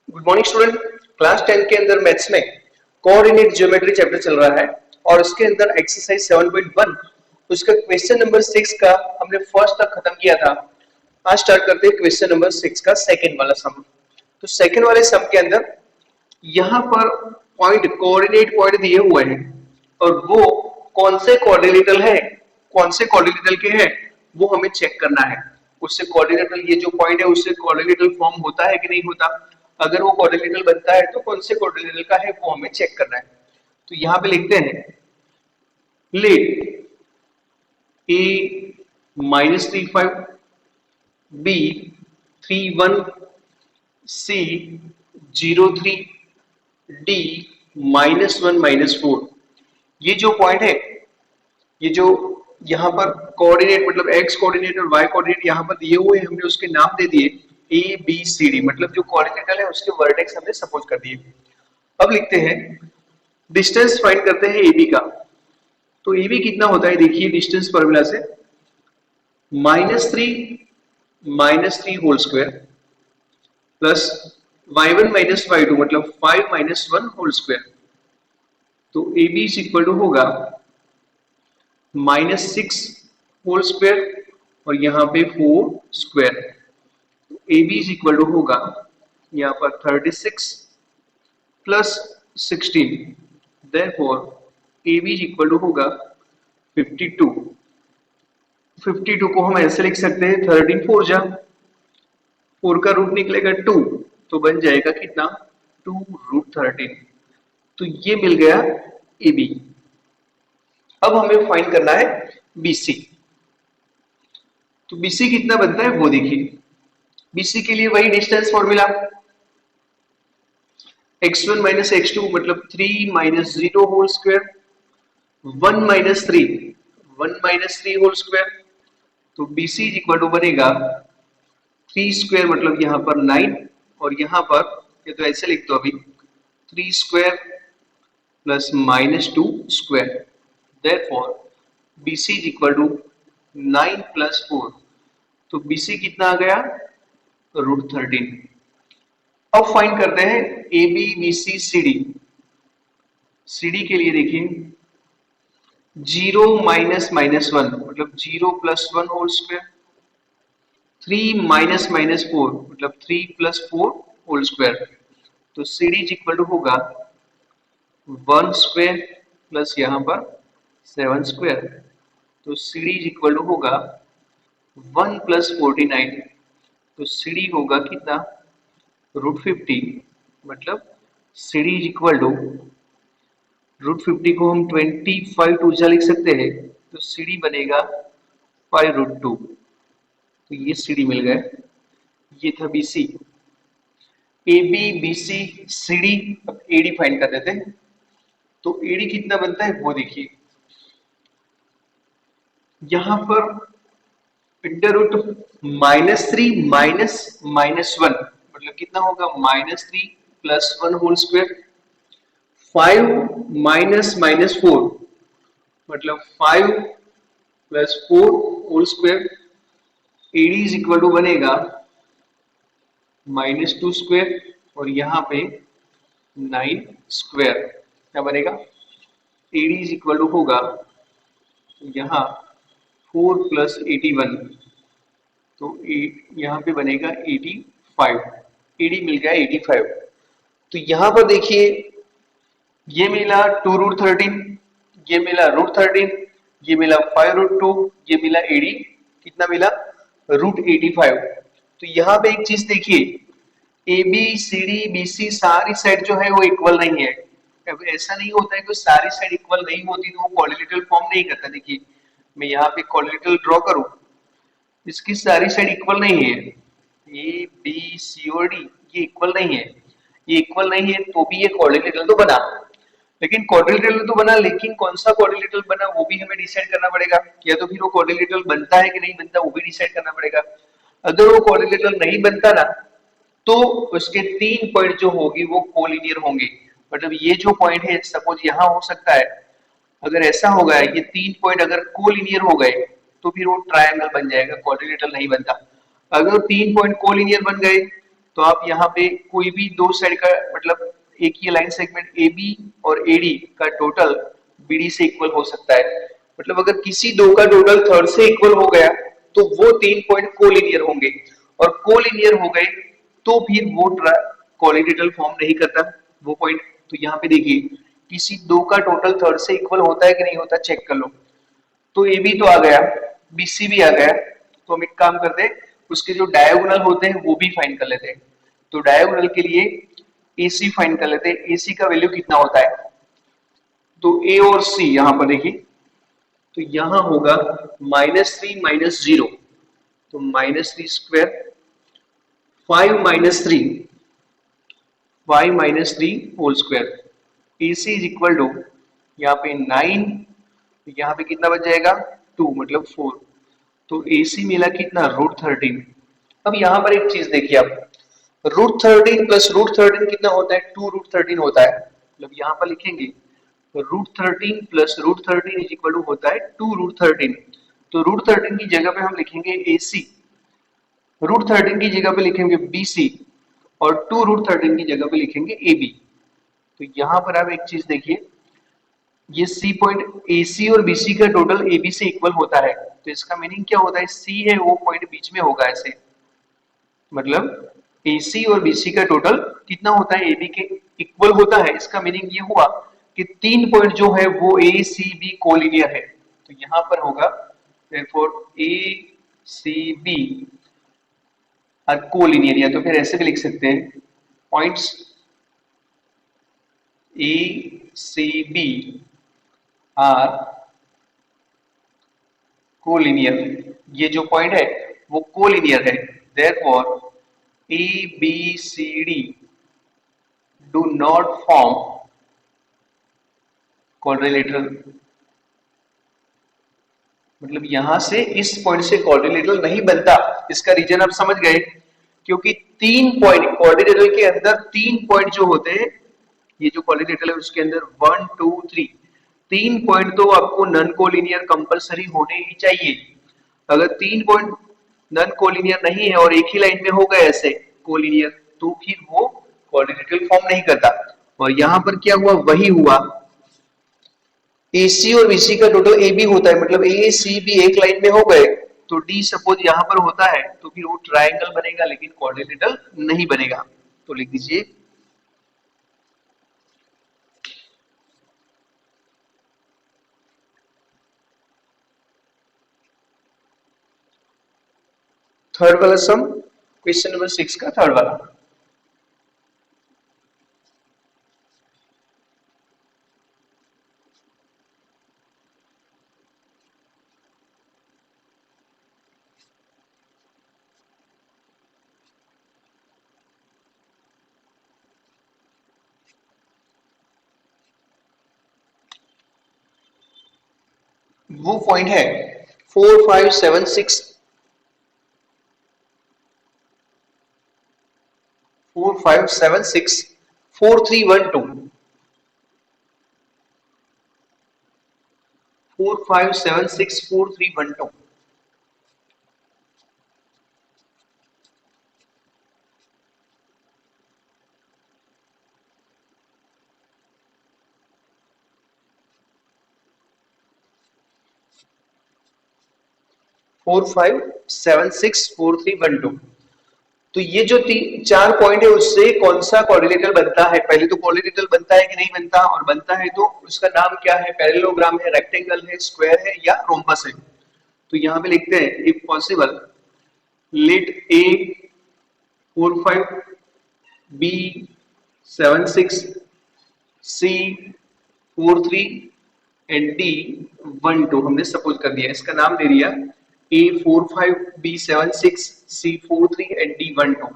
Good morning student. Class 10 के अंदर maths में कोऑर्डिनेट ज्योमेट्री चैप्टर चल रहा है और उसके अंदर एक्सरसाइज 7.1 उसका क्वेश्चन नंबर 6 का हमने फर्स्ट तक खत्म किया था। आज स्टार्ट करते हैं क्वेश्चन नंबर 6 का सेकंड वाला सम। तो सेकंड वाले सम के अंदर यहाँ पर पॉइंट कोऑर्डिनेट पॉइंट दिए हुए हैं और वो कौन से कोऑर्डिनेटल है, कौन से कोऑर्डिनेटल के हैं वो हमें चेक करना है। उससे कोऑर्डिनेटल ये जो पॉइंट है उससे कोऑर्डिनेटल फॉर्म होता है कि नहीं होता, अगर वो कोऑर्डिनेटल बनता है तो कौन से कोऑर्डिनेटल का है वो हमें चेक करना है। तो यहाँ पे लिखते हैं late a -35 b 31 c 03 d -1 -4। ये जो पॉइंट है, ये जो यहाँ पर कोऑर्डिनेट मतलब एक्स कोऑर्डिनेट और वाई कोऑर्डिनेट यहाँ पर दिए हुए हैं, हमने उसके नाम दे दिए ए बी सी डी, मतलब जो कोऑर्डिनेटल है उसके वर्टेक्स हमने सपोज कर दिए। अब लिखते हैं डिस्टेंस फाइंड करते हैं ए बी का। तो ए बी कितना होता है, देखिए डिस्टेंस फॉर्मूला से -3 whole square plus y1 y2 मतलब 5 -1 होल स्क्वायर। तो A B is equal to होगा -6 होल स्क्वायर और यहाँ पे 4 स्क्वायर। तो A B is equal to होगा यहाँ पर 36 plus 16, therefore A B is equal to होगा 52। 52 को हम ऐसे लिख सकते हैं 13 4 जा 4 का रूट निकलेगा 2 तो बन जाएगा कितना 2√13। तो ये मिल गया ए बी। अब हमें फाइंड करना है BC। तो BC कितना बनता है वो देखिए। BC के लिए वही डिस्टेंस फॉर्मूला x1 x2 मतलब 3 - 0 होल स्क्वायर 1 - 3 होल स्क्वायर। तो BC इज इक्वल टू बनेगा 3 स्क्वायर मतलब यहाँ पर 9 और यहाँ पर ये तो ऐसे लिख दो अभी 3 square plus -2 square, therefore BC is equal to 9 + 4। तो BC कितना आ गया √13। अब फाइंड करते हैं AB BC CD। CD के लिए देखिए 0 - -1 मतलब 0 + 1 होल स्क्वायर 3 - -4 मतलब 3 + 4 होल स्क्वायर। तो CD इज इक्वल टू होगा 1 स्क्वायर प्लस यहाँ पर 7 स्क्वायर। तो CD इज इक्वल टू होगा 1 + 49। तो CD होगा कितना √50 मतलब CD इज इक्वल टू √50 को हम 25 टू लिख सकते हैं तो CD बनेगा 5√2। तो ये CD मिल गया। ये था BC। AB BC CD। अब AD फाइंड कर देते हैं। तो AD कितना बनता है वो देखिए। यहां पर √-3 -1 मतलब कितना होगा -3 + 1 होल स्क्वायर 5 -4 मतलब 5 + 4 whole square. AD is equal to बनेगा -2 स्क्वायर और यहाँ पे 9 स्क्वायर। क्या बनेगा AD इज इक्वल टू होगा यहाँ 4 + 81 तो यहाँ पे बनेगा 85। AD मिल गया 85। तो यहाँ पर देखिए ये मिला 2√13, ये मिला √13, ये मिला 5√2, ये मिला AD कितना मिला √85। तो यहाँ पे एक चीज देखिए AB CD BC सारी साइड जो है वो इक्वल नहीं है। अब ऐसा नहीं होता है कि सारी साइड इक्वल नहीं होती तो वो कोऑर्डिनेटल फॉर्म नहीं करता। देखिए मैं यहाँ पे कोऑर्डिनेटल ड्रॉ करूं, इसकी सारी साइड इक्वल नहीं है, ए बी सी और डी ये इक्वल नहीं है। ये इक्वल नहीं है तो भी ये कोऑर्डिनेटल तो बना, लेकिन कोऑर्डिनेटल तो बना लेकिन कौन सा कोऑर्डिनेटल बना वो भी हमें डिसाइड करना पड़ेगा। या तो फिर वो कोऑर्डिनेटल बनता है कि नहीं बनता वो भी डिसाइड करना पड़ेगा। अगर वो कोऑर्डिनेटल नहीं बनता ना तो उसके 3 पॉइंट जो होगी वो कोलिनियर होंगे। मतलब ये जो पॉइंट है सपोज यहाँ हो सकता है, अगर ऐसा होगा ये 3 पॉइंट अगर कोलिनियर हो गए तो फिर वो ट्रायंगल बन जाएगा, कोऑर्डिनेटल नहीं बनता। अगर 3 पॉइंट कोलिनियर बन गए तो आप यहाँ पे कोई भी दो साइड का मतलब एक ही लाइन सेगमेंट ए बी और ए डी का टोटल बी डी से इक्वल हो सकता है। मतलब अगर किसी दो का टोटल थर्ड से इक्वल हो गया तो वो 3 पॉइंट कोलिनियर होंगे, और कोलिनियर हो गए तो फिर वो कोलिनियल फॉर्म नहीं करता वो पॉइंट। तो यहाँ पे देखिए किसी दो का टोटल थर्ड से इक्वल होता है कि नहीं होता, चेक कर लो। तो ए बी तो आ गया, बी सी भी आ गया, तो हम एक काम करते हैं उसके जो डायगोनल होते हैं वो भी फाइंड कर लेते हैं। तो डायगोनल के लिए ए सी फाइंड कर लेते हैं। ए सी का वैल्यू कितना होता है, तो ए और सी यहां पर देखिए, तो यहां होगा -3 -0, तो -3 square 5 -3 5 -3 whole square. A C is equal to यहाँ पे 9, यहाँ पे कितना बच जाएगा 2 मतलब 4, तो ए सी मिला कितना √13। अब यहाँ पर एक चीज देखिए आप, √13 प्लस √13 कितना होता है, 2√13 होता है। मतलब यहाँ पर लिखेंगे √13 प्लस √13 इज इक्वल टू होता है 2√13। तो √13 की जगह पे हम लिखेंगे ए सी, √13 की जगह पे लिखेंगे बी सी, और 2√13 की जगह पे लिखेंगे ए बी। तो यहाँ पर आप एक चीज देखिए, ये सी पॉइंट ए सी और बी सी का टोटल ए बी से इक्वल होता है, तो इसका मीनिंग क्या होता है, सी है वो पॉइंट बीच में होगा ऐसे। मतलब AC और BC का टोटल कितना होता है, AB के इक्वल होता है। इसका मीनिंग ये हुआ कि 3 पॉइंट जो है वो ACB कोलिनियर है। तो यहां पर होगा therefore ACB आर कोलिनियर, या तो फिर ऐसे भी लिख सकते हैं पॉइंट्स ACB आर कोलिनियर। ये जो पॉइंट है वो कोलिनियर है, therefore ABCD do not form quadrilateral। मतलब यहां से इस पॉइंट से क्वाड्रिलेटरल नहीं बनता। इसका रीजन आप समझ गए, क्योंकि 3 पॉइंट क्वाड्रिलेटरल के अंदर 3 पॉइंट जो होते हैं, ये जो क्वाड्रिलेटरल है उसके अंदर 1 2 3 3 पॉइंट तो आपको नॉन कोलिनियर कंपलसरी होने ही चाहिए। अगर 3 पॉइंट नॉन कोलिनियर नहीं है और एक ही लाइन में हो गए ऐसे कोलिनियर, तो फिर वो क्वाड्रिलेटरल फॉर्म नहीं करता। और यहां पर क्या हुआ, वही हुआ। AC और BC का टोटल AB होता है, मतलब ACB एक लाइन में हो गए, तो D सपोज यहां पर होता है तो फिर वो ट्रायंगल बनेगा लेकिन क्वाड्रिलेटरल नहीं बनेगा। तो लिख दीजिए थर्ड वाला सम, क्वेश्चन नंबर 6 का थर्ड वाला। वो पॉइंट है 4 5 7 6 4 5 7 6 4 3 1 2 4 5 7 6 4 3 1 2। 4 5 7 6 4 3 1 2। तो ये जो 4 पॉइंट है उससे कौन सा क्वाड्रिलेटरल बनता है, पहले तो क्वाड्रिलेटरल बनता है कि नहीं बनता, और बनता है तो उसका नाम क्या है, पैरेललोग्राम है, रेक्टेंगल है, स्क्वायर है या रोम्बस है। तो यहाँ पे लिखते हैं if possible let A 4 5 B 7 6 C 4 3 and D 1 2। हमने सपोज कर दिया, इसका नाम दे दिया A 4 5 B 7 6 C 4 3 and D 1 2।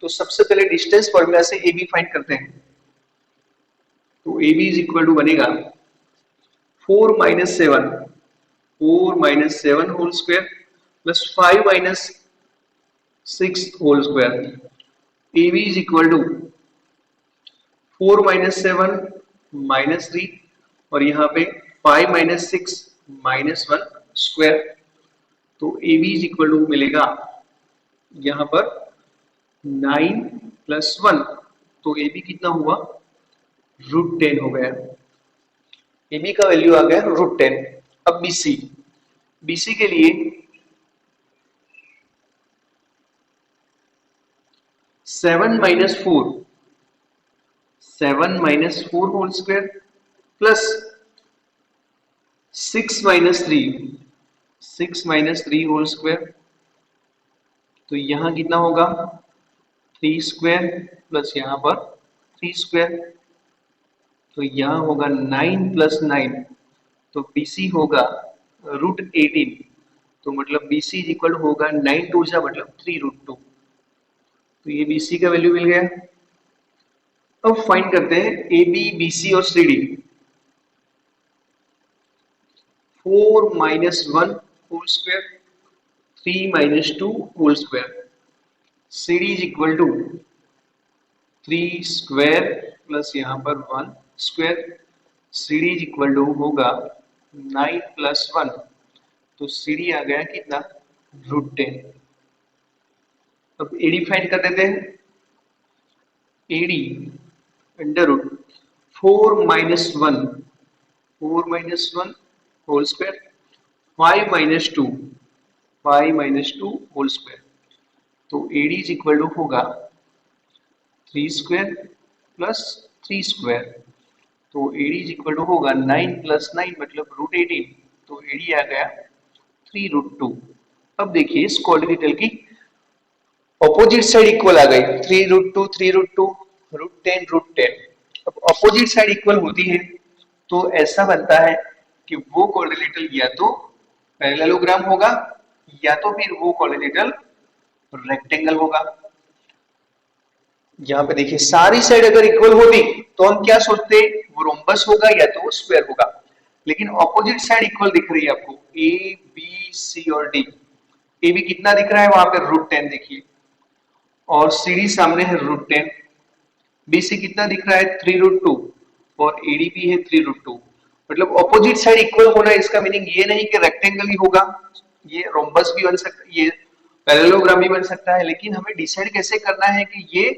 तो सबसे पहले डिस्टेंस फॉर्मूला से AB फाइंड करते हैं। तो AB इज इक्वल टू बनेगा 4 minus 7 whole square plus 5 minus 6 whole square. AB is equal to 4 minus 7 -3 और यहाँ पे 5 माइनस 6 -1 स्क्वायर। तो AB इज इक्वल टू मिलेगा यहाँ पर 9 प्लस 1, तो ए बी कितना हुआ, √10 हो गया। ए बी का वैल्यू आ गया √10। अब बी सी, बी सी के लिए 7 - 4, 7 - 4 whole square plus 6 - 3, 6 - 3 whole square, तो यहां कितना होगा, 3 स्क्वायर प्लस यहां पर 3 स्क्वायर, तो यहां होगा 9 + 9, तो BC होगा √18, तो मतलब BC इज इक्वल होगा 9 2 जा मतलब 3√2, तो ये BC का वैल्यू मिल गया। अब फाइंड करते हैं AB, BC और CD। 4 - 1 whole square, 3 - 2 whole square, CD is equal to 3 square plus यहाँ पर 1 square, CD is equal to होगा 9 + 1, तो CD आ गया कितना, √10। अब AD फाइंड कर देते हैं। AD under root 4 - 1, 4 - 1 whole square, 5 - 2, 5 - 2 whole square, तो AD इज इक्वल टू होगा 3 स्क्वायर प्लस 3 स्क्वायर, तो AD इज इक्वल टू होगा 9 + 9 मतलब √18, तो AD आ गया 3√2। अब देखिए इस क्वाड्रेटिकल की ऑपोजिट साइड इक्वल आ गई, 3√2 3√2, √10 √10। अब ऑपोजिट साइड इक्वल होती है तो ऐसा बनता है कि वो क्वाड्रेटिकल या तो पैरेललोग्राम होगा या तो फिर वो क्वाड्रेटिकल रेक्टेंगल होगा। यहाँ पे देखिए सारी साइड अगर इक्वल होती तो हम क्या सोचते, वो रोम्बस होगा या तो वो स्क्वायर होगा, लेकिन ऑपोजिट साइड इक्वल दिख रही है आपको, ए बी सी और डी। ए बी कितना दिख रहा है वहां पे √10 देखिए, और सी डी सामने है √10, बी सी कितना दिख रहा है 3√2, और एडीपी है 3√2। मतलब ऑपोजिट साइड इक्वल होना इसका मीनिंग ये नहीं कि रेक्टेंगल ही होगा, ये रोम्बस भी बन सकता है, ये पैरेललोग्राम भी बन सकता है, लेकिन हमें डिसाइड कैसे करना है कि ये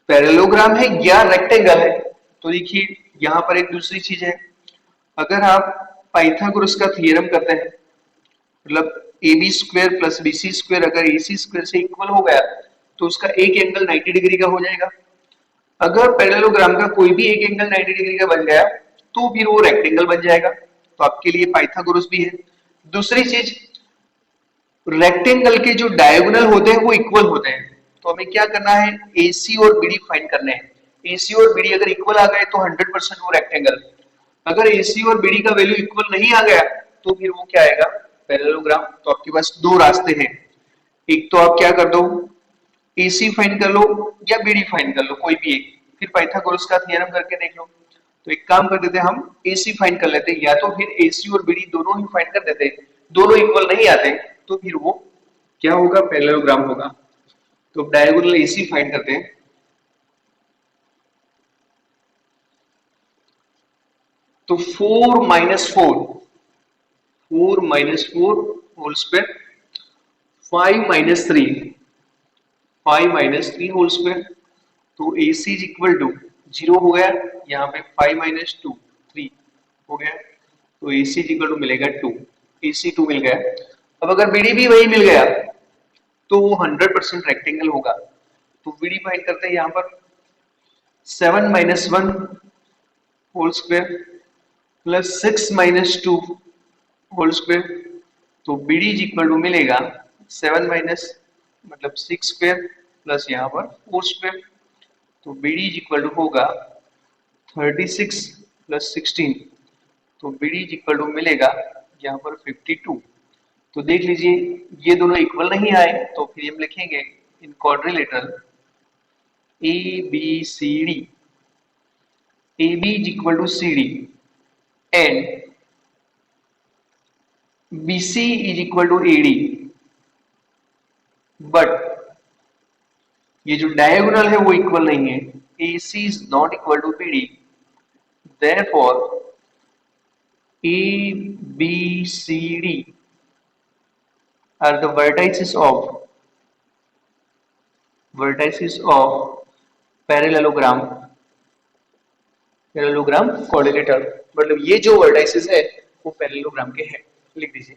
पैरेललोग्राम है या रेक्टेंगल है। तो देखिए यहाँ पर एक दूसरी चीज है, अगर आप पाइथागोरस का थ्योरम करते हैं, मतलब A B square plus B C square अगर ए सी स्क्वायर से इक्वल हो गया तो उसका एक एंगल 90 डिग्री का हो जाएगा। अगर पैरेललोग्राम का कोई भी एक एंगल 90 डिग्री का बन गया तो फिर वो रेक्टेंगल बन जाएगा, तो आपके लिए पाइथागोरस भी है। दूसरी चीज, रेक्टेंगल के जो डायगोनल होते हैं वो इक्वल होते हैं, तो हमें क्या करना है, AC और BD फाइंड करने हैं। AC और BD अगर इक्वल आ गए तो 100% वो रेक्टेंगल, अगर AC और BD का वैल्यू इक्वल नहीं आ गया तो फिर वो क्या आएगा, पैरेललोग्राम। तो आपके पास दो रास्ते हैं, एक तो आप क्या कर दो, AC फाइंड कर लो या BD फाइंड कर लो, कोई भी एक, फिर पाइथागोरस का थ्योरम करके देख लो। तो एक काम कर देते हैं, हम AC फाइंड कर लेते हैं, या तो फिर AC और BD दोनों ही फाइंड कर देते हैं, दोनों इक्वल नहीं आते तो फिर वो क्या होगा, पैरेललोग्राम होगा। तो डायगोनल AC फाइंड करते हैं। तो 4 - 4, 4 - 4 होल स्क्वायर, 5 - 3, 5 - 3 होल स्क्वायर, तो AC इज इक्वल टू 0 हो गया, यहाँ पे 5 - 2 3 हो गया, तो AC इज इक्वल टू मिलेगा 2, AC 2 मिल गया। अब अगर BD भी वही मिल गया तो वो 100% रेक्टेंगल होगा, तो BD फाइंड करते हैं यहाँ पर, 7 - 1 whole square plus 6 - 2 whole square, तो BD इज इक्वल टू मिलेगा 7 माइनस मतलब 6 स्क्वायर प्लस यहाँ पर 4 स्क्वायर, तो BD इज इक्वल टू होगा 36 प्लस 16, तो BD इज इक्वल टू मिलेगा यहाँ पर 52। तो देख लीजिए ये दोनों इक्वल नहीं आए तो फिर हम लिखेंगे इन quadrilateral ABCD, AB is equal to CD and BC is equal to AD, but ये जो डायगोनल है वो इक्वल नहीं है, AC is not equal to BD, therefore ABCD are the vertices of vertices of parallelogram parallelogram coordinator, मतलब ये जो vertices है वो पैरेललोग्राम के हैं, लिख दीजिए।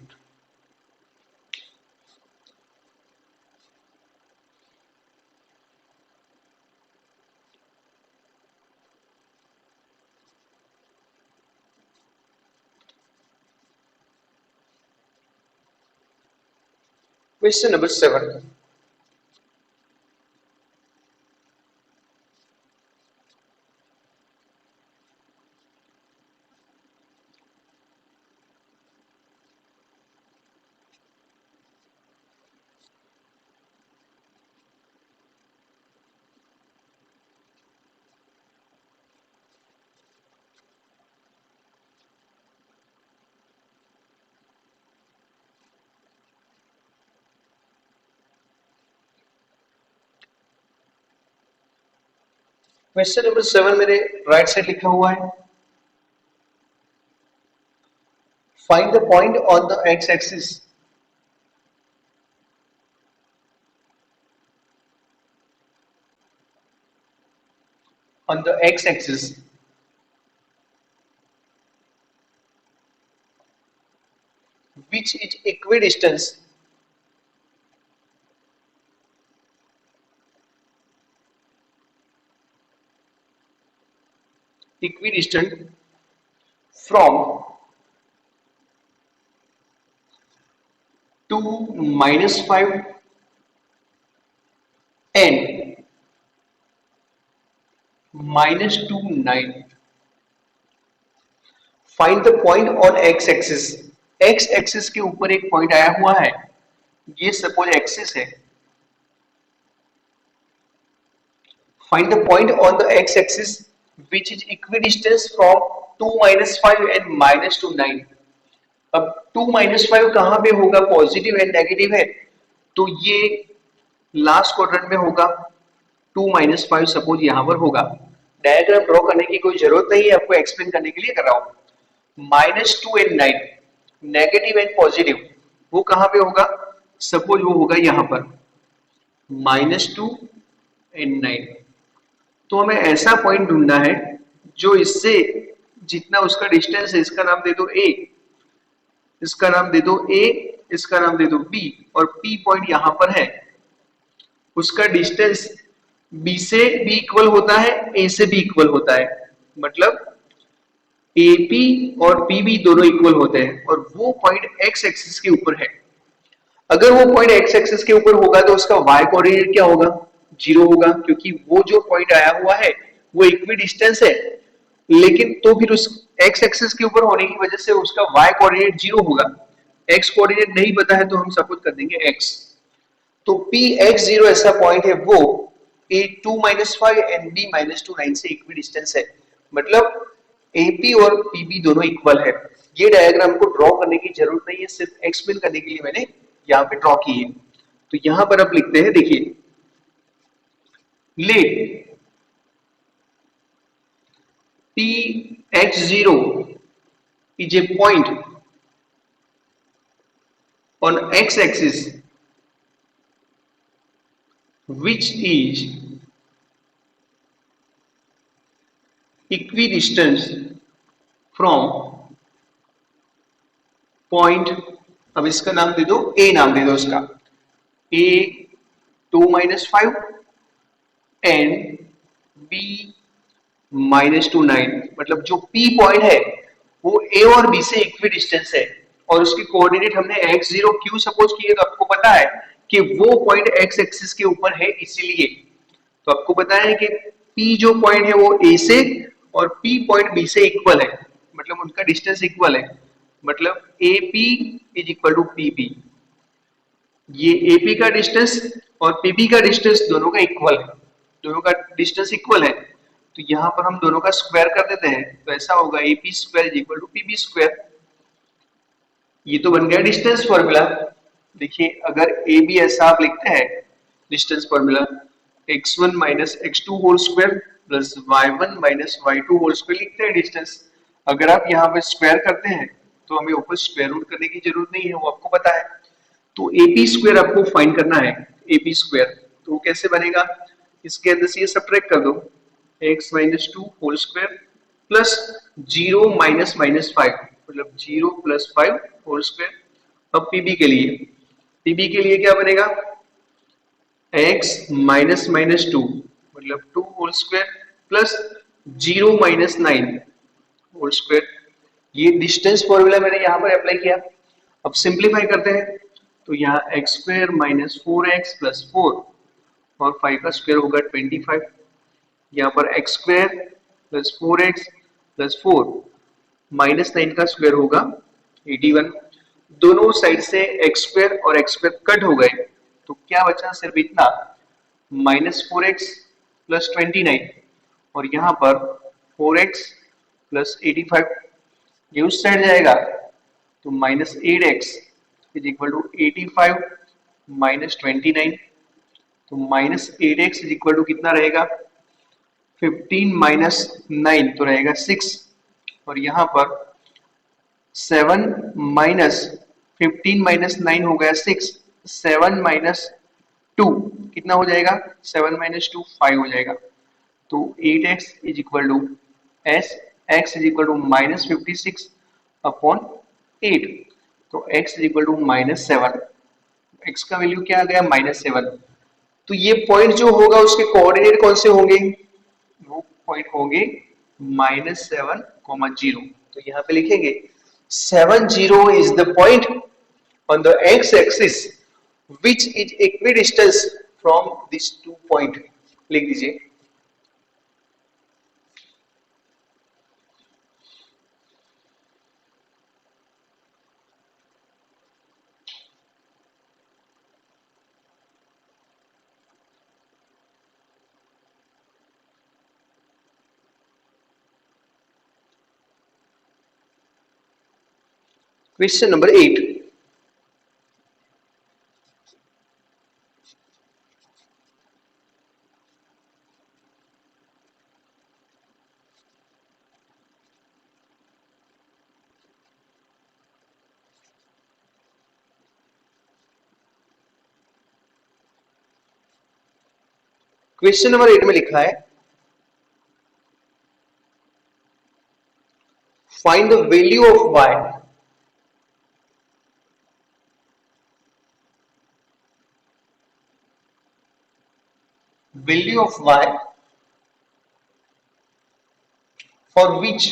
क्वेश्चन नंबर 7, क्वेश्चन नंबर 7 मेरे राइट साइड लिखा हुआ है, find the point on the x axis on the x-axis which is equidistant from 2 minus 5 and minus 2 9. Find the point on x axis, x axis के ऊपर एक point आया हुआ है, ये सपोज एक्सिस है। Find the point on the x axis which is equidistance from 2 minus 5 and minus 2 9। अब 2 minus 5 कहां पे होगा, पॉजिटिव एंड नेगेटिव है, तो ये लास्ट क्वाड्रेंट में होगा। 2 minus 5 सपोज यहां पर होगा। डायग्राम ड्रॉ करने की कोई जरूरत नहीं है, आपको एक्सप्लेन करने के लिए कर रहा हूं। -2 and 9 नेगेटिव एंड पॉजिटिव, वो कहां पे होगा, सपोज वो होगा यहां पर -2 and 9। तो हमें ऐसा पॉइंट ढूंढना है जो इससे जितना उसका डिस्टेंस है, इसका नाम दे दो a, इसका नाम दे दो a, इसका नाम दे दो b, और p पॉइंट यहां पर है। उसका डिस्टेंस b से b इक्वल होता है, a से b इक्वल होता है, मतलब AP और PB दोनों इक्वल होते हैं, और वो पॉइंट x एक्सिस के ऊपर है। अगर वो पॉइंट x एक्सिस के ऊपर होगा तो उसका y कोऑर्डिनेट क्या होगा, 0 होगा, क्योंकि वो जो पॉइंट आया हुआ है वो इक्विडिस्टेंस है। लेकिन तो फिर उस x एक्सिस के ऊपर होने की वजह से उसका y कोऑर्डिनेट 0 होगा। x कोऑर्डिनेट नहीं पता है तो हम सपोज कर देंगे x। तो Px0 ऐसा पॉइंट है वो a 2 minus 5 and b minus 2 9 से इक्विडिस्टेंस है, मतलब AP और PB दोनों इक्वल है। ये डायग्राम को ड्रॉ करने की जरूरत नहीं है, सिर्फ एक्सप्लेन करने के लिए मैंने यहाँ पे ड्रॉ की है। तो यहाँ पर आप लिखते हैं, देखिए, late Px0 is a point on x-axis which is equidistant from point, अब इसका नाम दे दो a, नाम दे दो उसका a 2 minus 5 and b minus 2 9, मतलब जो p पॉइंट है वो a और b से इक्विडिस्टेंस है, और उसके कोऑर्डिनेट हमने x0 क्यों सपोज किए, तो आपको पता है कि वो पॉइंट x एक्सिस के ऊपर है, इसीलिए। तो आपको पता है कि p जो पॉइंट है वो a से और p पॉइंट b से इक्वल है, मतलब उनका डिस्टेंस इक्वल है, मतलब AP is equal to PP। ये AP का डिस्टेंस और PP का डिस्टेंस दोनों का इक्वल है, दोनों का डिस्टेंस इक्वल है। तो यहाँ पर हम दोनों का स्क्वायर कर देते हैं, तो ऐसा होगा AP square is equal to PB square. ये तो बन गया डिस्टेंस फॉर्मूला। देखिए, अगर AB ऐसा आप लिखते हैं distance formula, x1 minus x2 whole square plus y1 minus y2 whole square लिखते हैं डिस्टेंस। अगर आप यहाँ पे स्क्वायर करते हैं तो हमें ऊपर स्क्वायर रूट करने की जरूरत नहीं है, वो आपको पता है। तो AP स्क्वायर आपको फाइंड करना है, AP स्क्वायर। तो कैसे बनेगा, इसके अंदर से ये सब्ट्रैक्ट कर दो, x minus two whole square plus 0 minus minus 5 मतलब 0 प्लस 5 होल स्क्वायर। अब पीबी के लिए, पीबी के लिए क्या बनेगा, x माइनस माइनस टू मतलब 2 whole square plus 0 minus 9 whole square. ये डिस्टेंस फॉर्मूला मैंने यहाँ पर अप्लाई किया। अब सिंप्लीफाई करते हैं, तो यहाँ x square minus 4x plus 4 और 5 का स्क्वायर होगा 25। यहाँ पर x square plus 4x plus 4 minus 9 का स्क्वायर होगा 81। दोनों साइड से एक्स स्क्वायर और एक्स स्क्वायर कट हो गए, तो क्या बचा, सिर्फ इतना, माइनस 4x प्लस 29 और यहाँ पर 4x प्लस 85, ये उस साइड जाएगा तो minus 8x is equal to 85 minus 29, तो minus 8x is equal to कितना रहेगा, 15 माइनस 9 तो रहेगा 6 और यहाँ पर 7 माइनस 15 माइनस 9 हो गया 6, 7 माइनस 2 कितना हो जाएगा, 7 माइनस 2 5 हो जाएगा। तो 8x is equal to x is equal to minus 56 upon 8, तो x is equal to minus 7, x का वैल्यू क्या आ गया, माइनस 7। तो ये पॉइंट जो होगा उसके कोऑर्डिनेट कौन से होंगे, वो पॉइंट होंगे माइनस 7 कॉमा 0। तो यहाँ पे लिखेंगे 7 0 is the point on the x-axis which is equidistant from these 2 point। लिख दीजिए। क्वेश्चन नंबर 8, क्वेश्चन नंबर 8 में लिखा है find the value of y value of y for which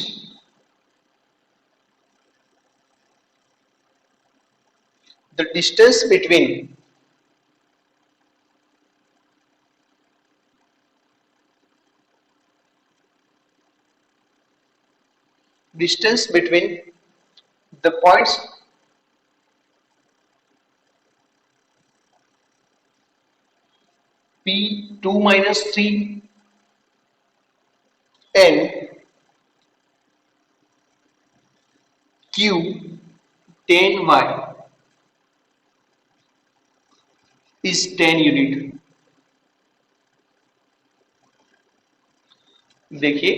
the distance between the points P2 minus 3 and Q 10y is 10 unit. देखिए,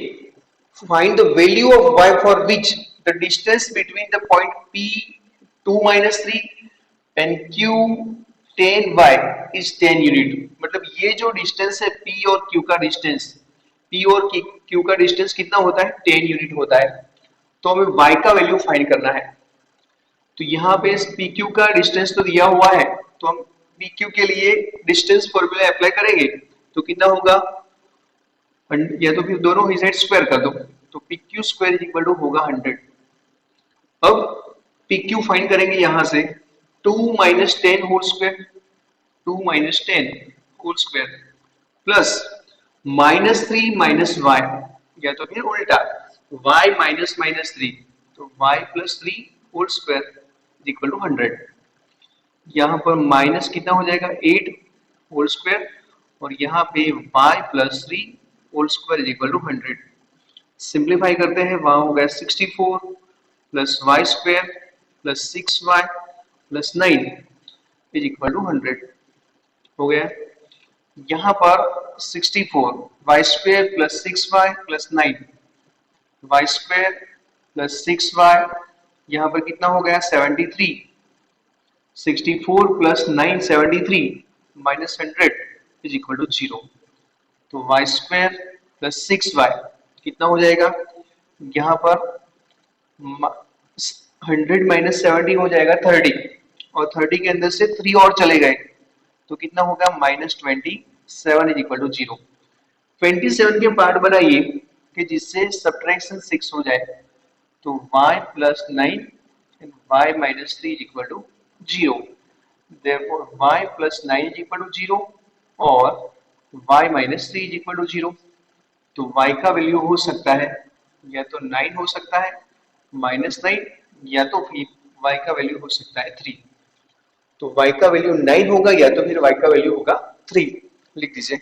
find the value of y for which the distance between the point P2 minus 3 and Q10y is 10 unit. मतलब ये जो distance है P और Q का distance, P और Q का distance कितना होता है, 10 यूनिट होता है। तो हमें y का वैल्यू फाइंड करना है। तो यहाँ पे PQ का डिस्टेंस तो दिया हुआ है, तो हम PQ के लिए डिस्टेंस फॉर्मूला अप्लाई करेंगे, तो कितना होगा, या तो फिर दोनों ही साइड स्क्वायर कर दो, तो PQ square is equal to होगा 100। अब PQ फाइंड करेंगे यहाँ से 2 minus 10 whole square, 2 minus 10 whole square plus minus 3 minus y, या तो फिर उल्टा y माइनस माइनस 3, तो y plus 3 whole square is equal to 100। यहाँ पर माइनस कितना हो जाएगा, 8 होल स्क्वायर और यहाँ पे y plus 3 whole square is equal to 100। Simplify करते हैं, वहां हो गया 64 plus y square plus 6y plus 9 is equal to 100 हो गया। यहाँ पर 64 y square plus 6y plus 9, y square plus 6y, यहाँ पर कितना हो गया 73, 64 plus 9 73 minus 100 is equal to 0। तो वाई स्क्वायर प्लस 6y कितना हो जाएगा, यहाँ पर 100 माइनस 70 हो जाएगा 30, और 30 के अंदर से 3 और चले गए तो कितना होगा -27 इज इक्वल टू 0। 27 के पार्ट बनाइए कि जिससे सब्ट्रैक्शन 6 हो जाए, तो y plus 9 and y minus 3 is equal to 0। therefore y plus 9 is equal to 0 और y minus 3 is equal to 0। तो y का वैल्यू हो सकता है या तो 9 हो सकता है -9, या तो फिर y का वैल्यू हो सकता है 3। तो y का वैल्यू 9 होगा या तो फिर y का वैल्यू होगा 3, लिख दीजिए।